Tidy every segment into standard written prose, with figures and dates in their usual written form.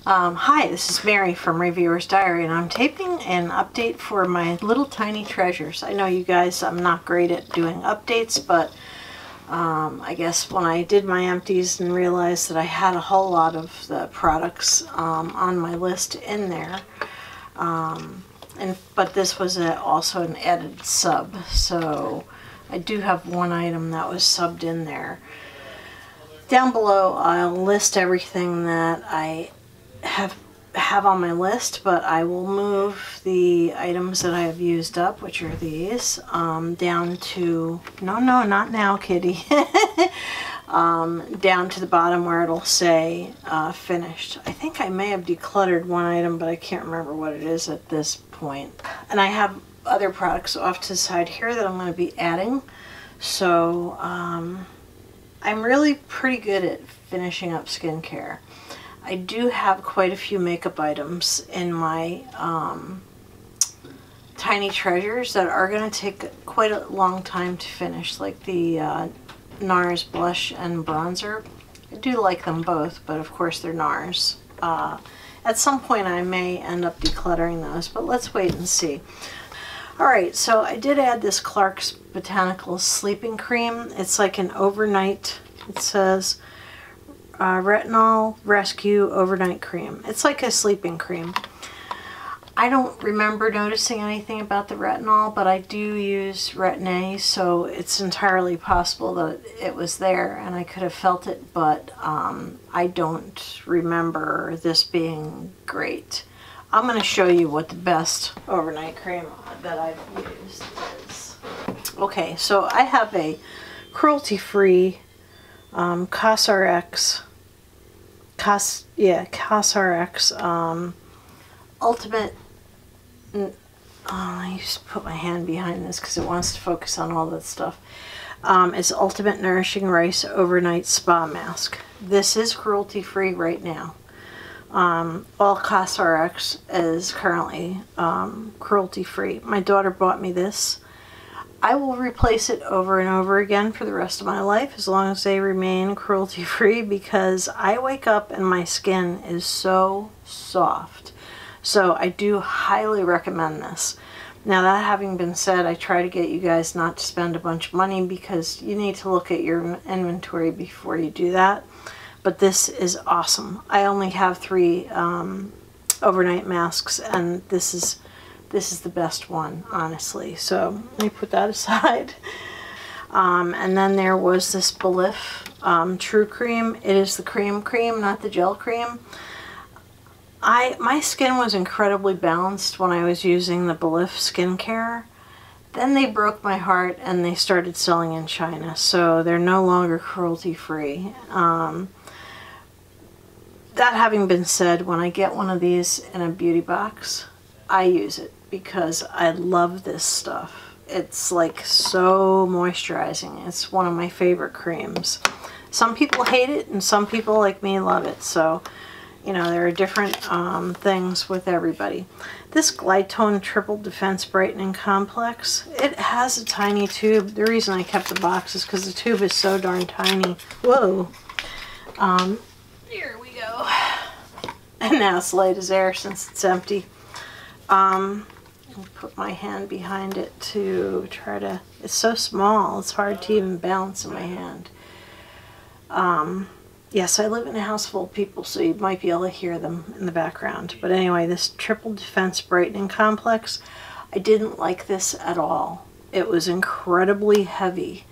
Hi, this is Mary from Reviewer's Diary, and I'm taping an update for my little tiny treasures. I know you guys, I'm not great at doing updates, but I guess when I did my empties and realized that I had a whole lot of the products on my list in there, but this was also an added sub, so I do have one item that was subbed in there. Down below, I'll list everything that I have on my list, but I will move the items that I have used up, which are these, down to, no, not now, kitty, down to the bottom where it'll say finished. I think I may have decluttered one item, but I can't remember what it is at this point. And I have other products off to the side here that I'm going to be adding, so I'm really pretty good at finishing up skincare. I do have quite a few makeup items in my tiny treasures that are going to take quite a long time to finish, like the Nars blush and bronzer. I do like them both, but of course they're Nars. At some point I may end up decluttering those, but let's wait and see. Alright, so I did add this Clarks Botanical Sleeping Cream. It's like an overnight, it says, Retinol Rescue Overnight Cream. It's like a sleeping cream. I don't remember noticing anything about the retinol, but I do use Retin-A, so it's entirely possible that it was there and I could have felt it, but I don't remember this being great. I'm going to show you what the best overnight cream that I've used is. Okay, so I have a cruelty-free CosRx Ultimate, I used to put my hand behind this because it wants to focus on all that stuff. It's Ultimate Nourishing Rice Overnight Spa Mask. This is cruelty free right now. All CosRx is currently cruelty free. My daughter bought me this. I will replace it over and over again for the rest of my life as long as they remain cruelty free, because I wake up and my skin is so soft. So I do highly recommend this. Now, that having been said, I try to get you guys not to spend a bunch of money because you need to look at your inventory before you do that. But this is awesome. I only have 3 overnight masks, and this is the best one, honestly. So let me put that aside. And then there was this Belif True Cream. It is the cream, not the gel cream. My skin was incredibly balanced when I was using the Belif skincare. Then they broke my heart and they started selling in China, so they're no longer cruelty free. That having been said, when I get one of these in a beauty box, I use it because I love this stuff. It's like so moisturizing. It's one of my favorite creams. Some people hate it and some people like me love it, so you know, there are different things with everybody. This Glytone Triple Defense Brightening Complex, it has a tiny tube. The reason I kept the box is because the tube is so darn tiny. Whoa. Here we go. And now it's light as air since it's empty. I'll put my hand behind it to try to, it's so small, it's hard to even balance in my hand. Yes, I live in a house full of people, so you might be able to hear them in the background. But anyway, this Triple Defense Brightening Complex, I didn't like this at all. It was incredibly heavy.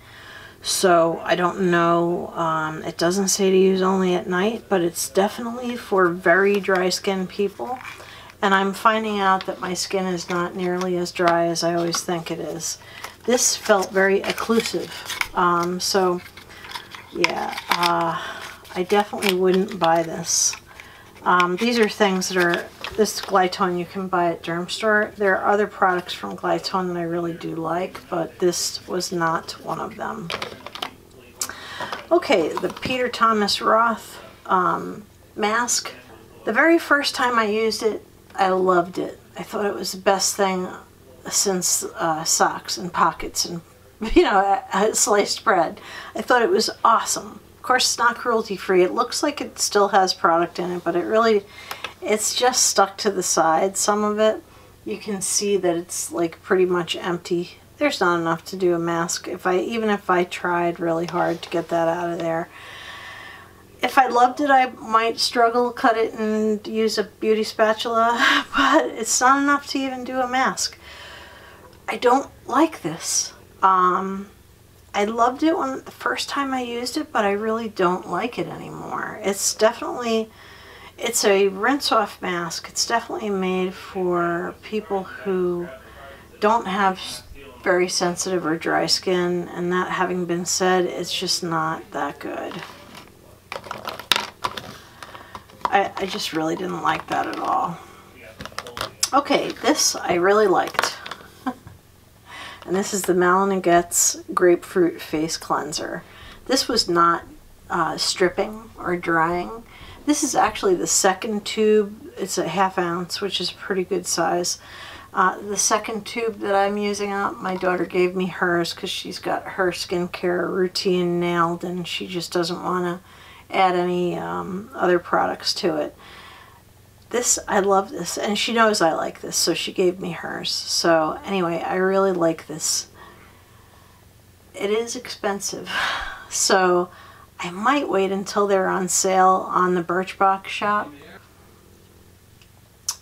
So I don't know, it doesn't say to use only at night, but it's definitely for very dry skin people. And I'm finding out that my skin is not nearly as dry as I always think it is. This felt very occlusive. So yeah, I definitely wouldn't buy this. These are things that are, this Glytone you can buy at Derm Store. There are other products from Glytone that I really do like, but this was not one of them. Okay, the Peter Thomas Roth mask. The very first time I used it, I loved it. I thought it was the best thing since socks and pockets and, you know, sliced bread. I thought it was awesome. Of course, it's not cruelty free. It looks like it still has product in it, but it really, It's just stuck to the side, some of it. You can see that it's like pretty much empty. There's not enough to do a mask. Even if I tried really hard to get that out of there. If I loved it, I might struggle, cut it, and use a beauty spatula, but it's not enough to even do a mask. I don't like this. I loved it the first time I used it, but I really don't like it anymore. It's a rinse-off mask. It's definitely made for people who don't have very sensitive or dry skin, and that having been said, it's just not that good. I just really didn't like that at all. Okay, this I really liked. And this is the Malin & Getz Grapefruit Face Cleanser. This was not stripping or drying. This is actually the second tube. It's a 1/2 ounce, which is a pretty good size. The second tube that I'm using up, my daughter gave me hers because she's got her skincare routine nailed and she just doesn't want to add any other products to it. I love this, and she knows I like this, so she gave me hers. So anyway, I really like this. It is expensive, so I might wait until they're on sale on the Birchbox shop.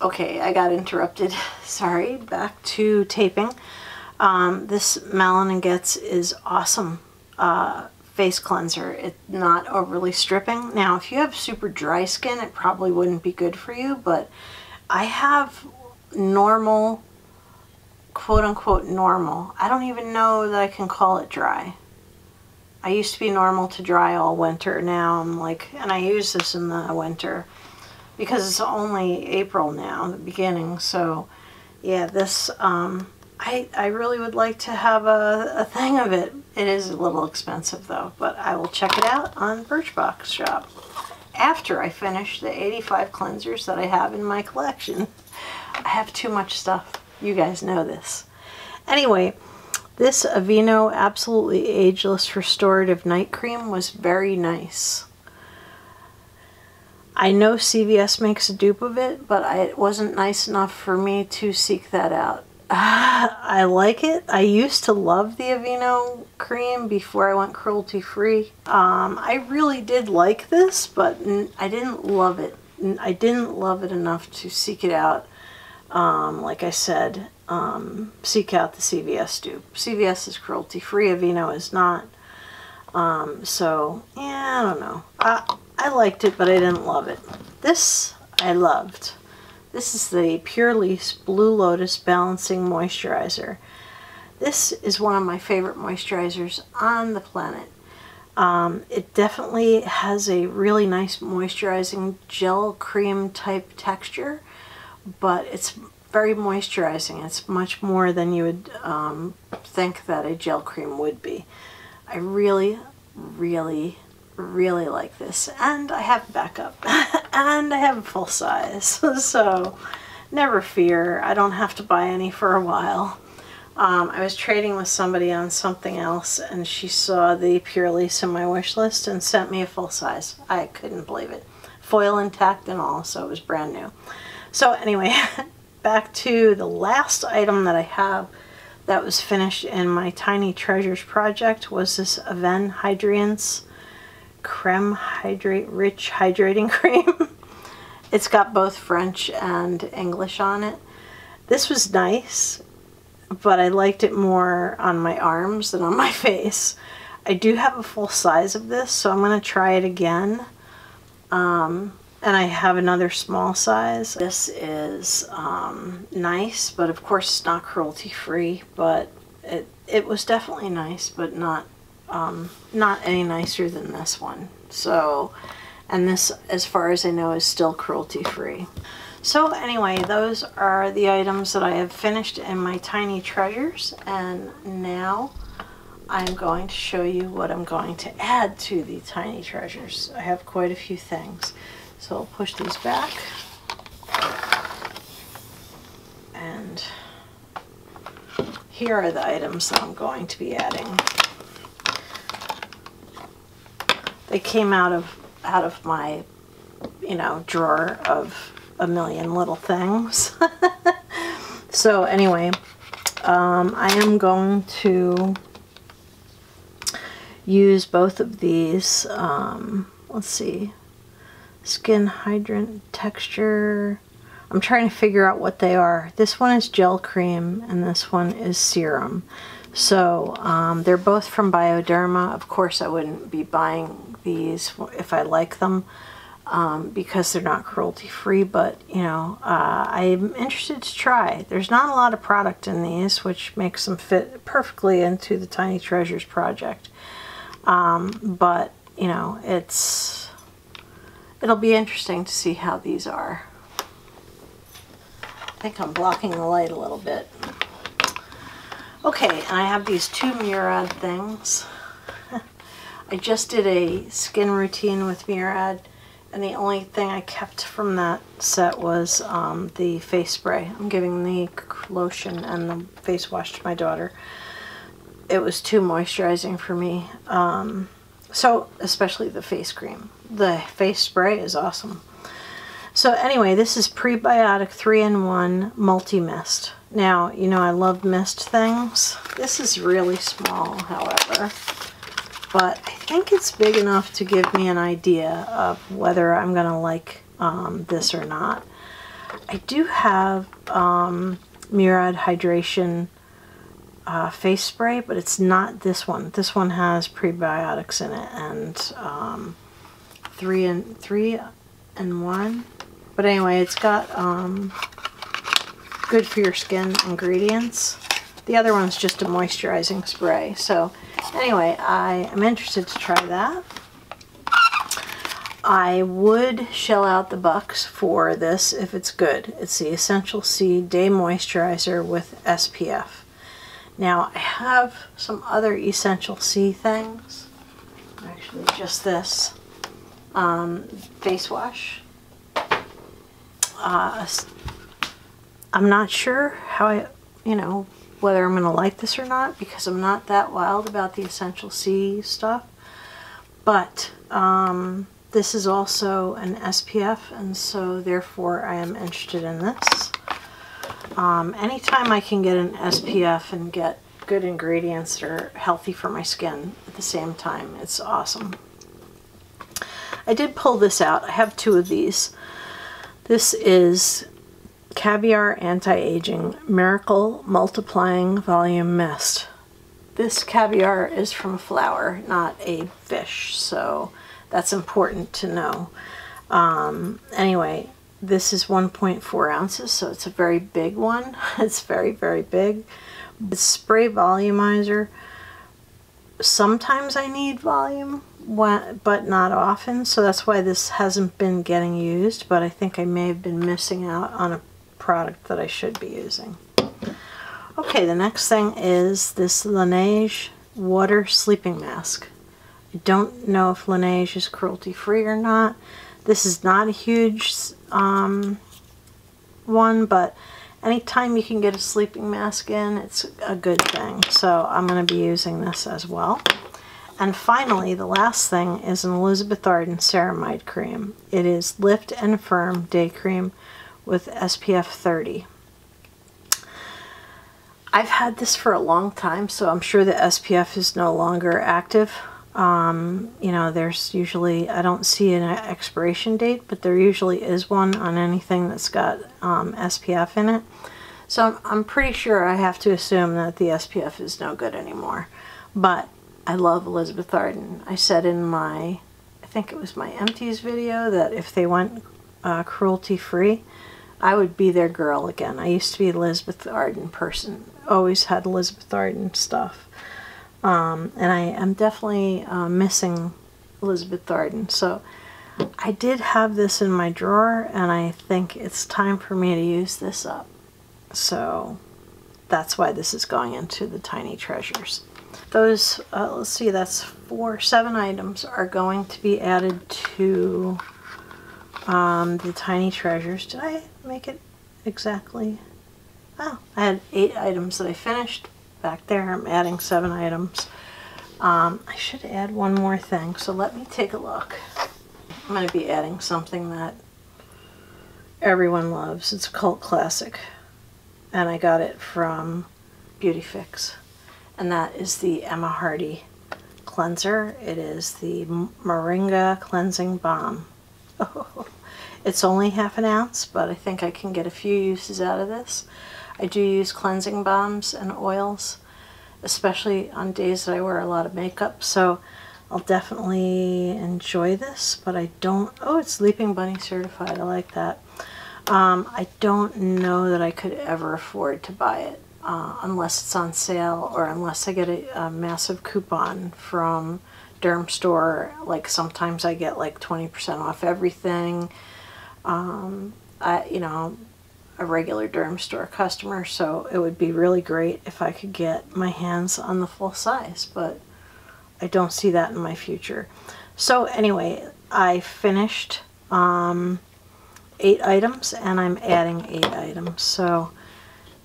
Okay, I got interrupted. Sorry, back to taping. This Malin & Getz is awesome. Face cleanser. It's not overly stripping. Now, if you have super dry skin, it probably wouldn't be good for you, but I have normal, quote-unquote normal. I don't even know that I can call it dry. I used to be normal to dry all winter. Now I'm like, and I use this in the winter because it's only April now, the beginning, so yeah, this, I really would like to have a thing of it. It is a little expensive though, but I will check it out on Birchbox shop after I finish the 85 cleansers that I have in my collection. I have too much stuff. You guys know this. Anyway, this Avene Absolutely Ageless Restorative Night Cream was very nice. I know CVS makes a dupe of it, but it wasn't nice enough for me to seek that out. I like it. I used to love the Avene cream before I went cruelty-free. I really did like this, but I didn't love it. I didn't love it enough to seek it out. Like I said, seek out the CVS dupe. CVS is cruelty-free, Avene is not. So, yeah, I don't know. I liked it, but I didn't love it. This, I loved. This is the Pure Lease Blue Lotus Balancing Moisturizer. This is one of my favorite moisturizers on the planet. It definitely has a really nice moisturizing gel cream type texture, but it's very moisturizing. It's much more than you would think that a gel cream would be. I really, really, really like this, and I have backup and I have a full size, so never fear, I don't have to buy any for a while. I was trading with somebody on something else and she saw the Pure Lease in my wish list and sent me a full size. I couldn't believe it. Foil intact and all, so it was brand new. So anyway, back to the last item that I have that was finished in my Tiny Treasures project was this Avene Hydrience Creme Rich Hydrating Cream. It's got both French and English on it. This was nice, but I liked it more on my arms than on my face. I do have a full size of this, so I'm going to try it again. And I have another small size. This is nice, but of course it's not cruelty free, but it was definitely nice, but not any nicer than this one. So, and this, as far as I know, is still cruelty free. So anyway, those are the items that I have finished in my Tiny Treasures, and now I'm going to show you what I'm going to add to the Tiny Treasures. I have quite a few things. So I'll push these back, and here are the items that I'm going to be adding. They came out of my, drawer of a million little things. So anyway, I am going to use both of these. Let's see, Skin Hydrant Texture. I'm trying to figure out what they are. This one is gel cream and this one is serum. So they're both from Bioderma. Of course I wouldn't be buying these if I like them because they're not cruelty free, but you know, I'm interested to try. There's not a lot of product in these, which makes them fit perfectly into the Tiny Treasures project. But you know, it'll be interesting to see how these are. I think I'm blocking the light a little bit. Okay, and I have these two Murad things. I just did a skin routine with Murad, and the only thing I kept from that set was the face spray. I'm giving the lotion and the face wash to my daughter. It was too moisturizing for me. So, especially the face cream. The face spray is awesome. So anyway, this is Prebiotic 3-in-1 Multi-Mist. Now, you know I love mist things. This is really small, however, but I think it's big enough to give me an idea of whether I'm going to like this or not. I do have Murad Hydration face spray, but it's not this one. This one has prebiotics in it and 3-in-1. But anyway, it's got good for your skin ingredients. The other one's just a moisturizing spray. So anyway, I am interested to try that. I would shell out the bucks for this if it's good. It's the Essential C Day Moisturizer with SPF. Now, I have some other Essential C things. Actually, just this face wash. I'm not sure how whether I'm going to like this or not, because I'm not that wild about the Essential C stuff. But this is also an SPF, and so therefore I am interested in this. Anytime I can get an SPF and get good ingredients that are healthy for my skin at the same time, it's awesome. I did pull this out. I have two of these. This is Caviar Anti-Aging Miracle Multiplying Volume Mist. This caviar is from a flower, not a fish, so that's important to know. Anyway, this is 1.4 ounces, so it's a very big one. It's very, very big. The spray volumizer. Sometimes I need volume, but not often, so that's why this hasn't been getting used, but I think I may have been missing out on a product that I should be using. Okay, the next thing is this Laneige Water Sleeping Mask. I don't know if Laneige is cruelty-free or not. This is not a huge one, but anytime you can get a sleeping mask in, it's a good thing. So I'm going to be using this as well. And finally, the last thing is an Elizabeth Arden Ceramide Cream. It is Lift and Firm Day Cream with SPF 30. I've had this for a long time, so I'm sure the SPF is no longer active. You know, there's usually, I don't see an expiration date, but there usually is one on anything that's got SPF in it. So I'm pretty sure I have to assume that the SPF is no good anymore. But I love Elizabeth Arden. I said in my, I think it was my Empties video, that if they went cruelty-free, I would be their girl again. I used to be an Elizabeth Arden person. Always had Elizabeth Arden stuff. And I am definitely missing Elizabeth Arden. So I did have this in my drawer, and I think it's time for me to use this up. So that's why this is going into the Tiny Treasures. Those, let's see, that's 7 items are going to be added to the Tiny Treasures. Did I make it exactly? Oh, I had 8 items that I finished. Back there I'm adding 7 items. I should add one more thing, so let me take a look. I'm going to be adding something that everyone loves. It's a cult classic. And I got it from Beauty Fix. And that is the Emma Hardy cleanser. It is the Moringa Cleansing Balm. Oh, it's only half an ounce, but I think I can get a few uses out of this. I do use cleansing balms and oils, especially on days that I wear a lot of makeup, so I'll definitely enjoy this, but I don't... Oh, it's Leaping Bunny certified. I like that. I don't know that I could ever afford to buy it unless it's on sale or unless I get a massive coupon from Derm Store. Like sometimes I get like 20% off everything. You know, a regular Derm Store customer, so it would be really great if I could get my hands on the full size, but I don't see that in my future. So anyway, I finished 8 items and I'm adding 8 items. So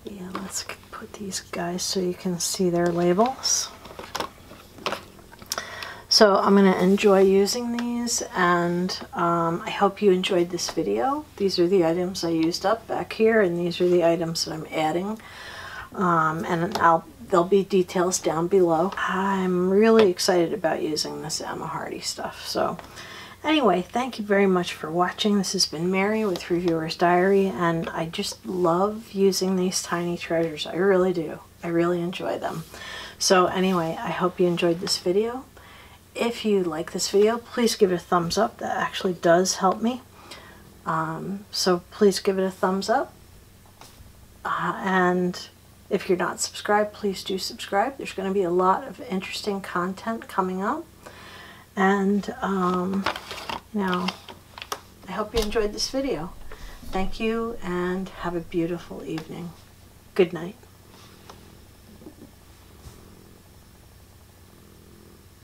yeah, let's put these guys so you can see their labels. So I'm going to enjoy using these, and I hope you enjoyed this video. These are the items I used up back here, and these are the items that I'm adding. And there'll be details down below. I'm really excited about using this Emma Hardy stuff. So anyway, thank you very much for watching. This has been Mary with Reviewer's Diary, and I just love using these tiny treasures. I really do. I really enjoy them. So anyway, I hope you enjoyed this video. If you like this video, please give it a thumbs up. That actually does help me. So please give it a thumbs up. And if you're not subscribed, please do subscribe. There's going to be a lot of interesting content coming up. And now, I hope you enjoyed this video. Thank you and have a beautiful evening. Good night.